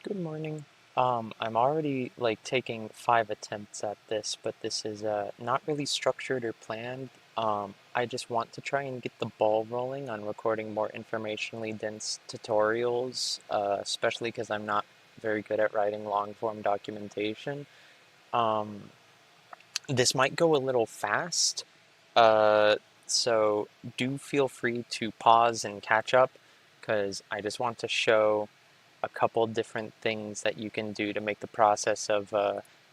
Good morning. I'm already like taking 5 attempts at this, but this is not really structured or planned. I just want to try and get the ball rolling on recording more informationally dense tutorials, especially because I'm not very good at writing long form documentation. Um, this might go a little fast, uh, so do feel free to pause and catch up, because I just want to show a couple different things that you can do to make the process of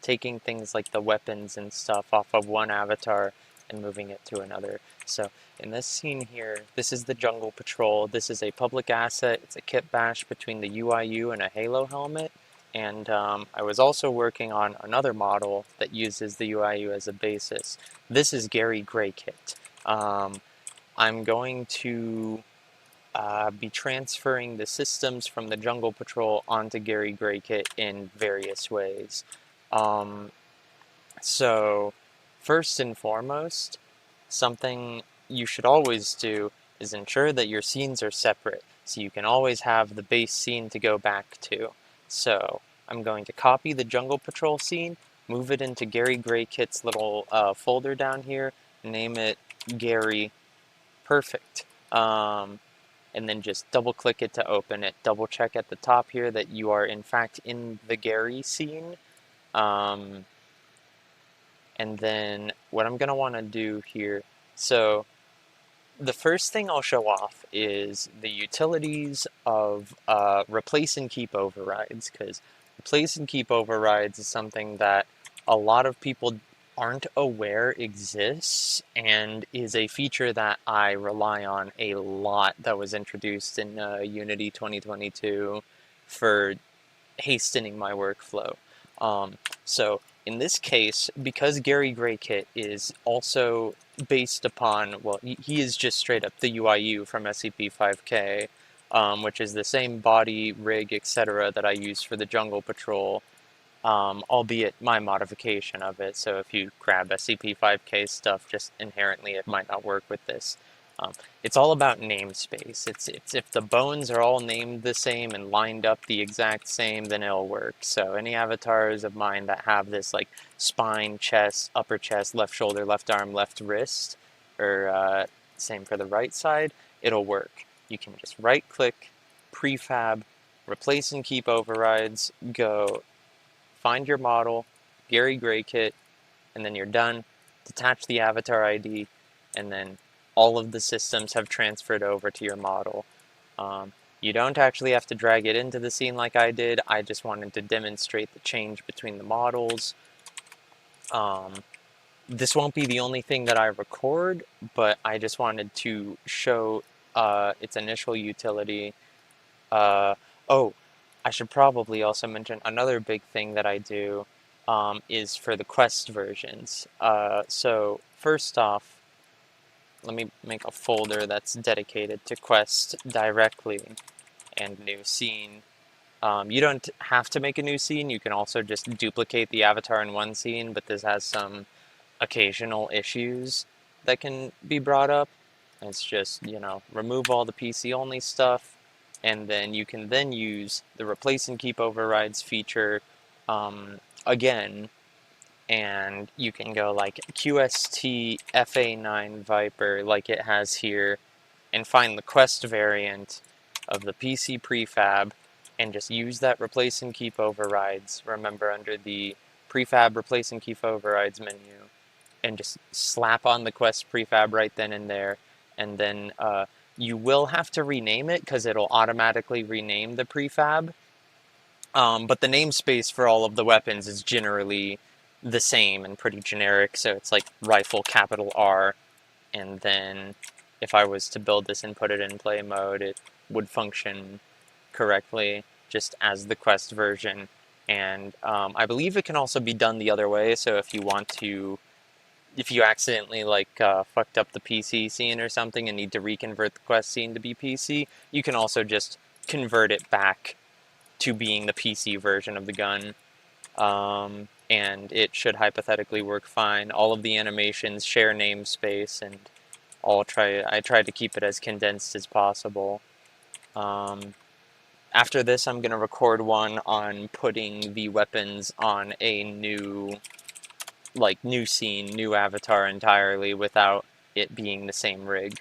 taking things like the weapons and stuff off of one avatar and moving it to another. So in this scene here, this is the Jungle Patrol. This is a public asset. It's a kit bash between the UIU and a Halo helmet. And I was also working on another model that uses the UIU as a basis. This is Gary Gray Kit. I'm going to be transferring the systems from the Jungle Patrol onto Gary Gray Kit in various ways. Um, so, first and foremost, something you should always do is ensure that your scenes are separate, so you can always have the base scene to go back to. So, I'm going to copy the Jungle Patrol scene, move it into Gary Gray Kit's little folder down here, name it Gary. Perfect. And then just double click it to open it. Double check at the top here that you are in fact in the Gary scene. Um, and then what I'm going to want to do here, so the first thing I'll show off is the utilities of replace and keep overrides, because replace and keep overrides is something that a lot of people aren't aware exists and is a feature that I rely on a lot that was introduced in Unity 2022 for hastening my workflow. So in this case, because Gary Gray Kit is also based upon, well, he is just straight up the UIU from SCP-5K, which is the same body, rig, etc. that I use for the Jungle Patrol, albeit my modification of it. So if you grab SCP-5K stuff, just inherently it might not work with this. It's all about namespace. It's if the bones are all named the same and lined up the exact same, then it'll work. So any avatars of mine that have this like spine, chest, upper chest, left shoulder, left arm, left wrist, or same for the right side, it'll work. You can just right click, prefab, replace and keep overrides, go find your model, Gary Gray Kit, and then you're done. Detach the avatar ID, and then all of the systems have transferred over to your model. You don't actually have to drag it into the scene like I did. I just wanted to demonstrate the change between the models. Um, this won't be the only thing that I record, but I just wanted to show its initial utility. Uh, oh, I should probably also mention another big thing that I do is for the quest versions. So first off, let me make a folder that's dedicated to quest directly and new scene. You don't have to make a new scene. You can also just duplicate the avatar in one scene, but this has some occasional issues that can be brought up. It's just, remove all the PC only stuff, and then you can then use the replace and keep overrides feature again, and you can go like QST FA9 Viper like it has here, and find the quest variant of the PC prefab, and just use that replace and keep overrides. Remember, under the prefab replace and keep overrides menu, and just slap on the quest prefab right then and there, and then you will have to rename it because it'll automatically rename the prefab. But the namespace for all of the weapons is generally the same and pretty generic, so it's like rifle capital R, and then if I was to build this and put it in play mode, it would function correctly just as the quest version. And I believe it can also be done the other way, so if you accidentally fucked up the PC scene or something and need to reconvert the quest scene to be PC, you can also just convert it back to being the PC version of the gun. And it should hypothetically work fine. All of the animations share namespace, and I try to keep it as condensed as possible. After this, I'm gonna record one on putting the weapons on a new, like, new scene, new avatar entirely without it being the same rig.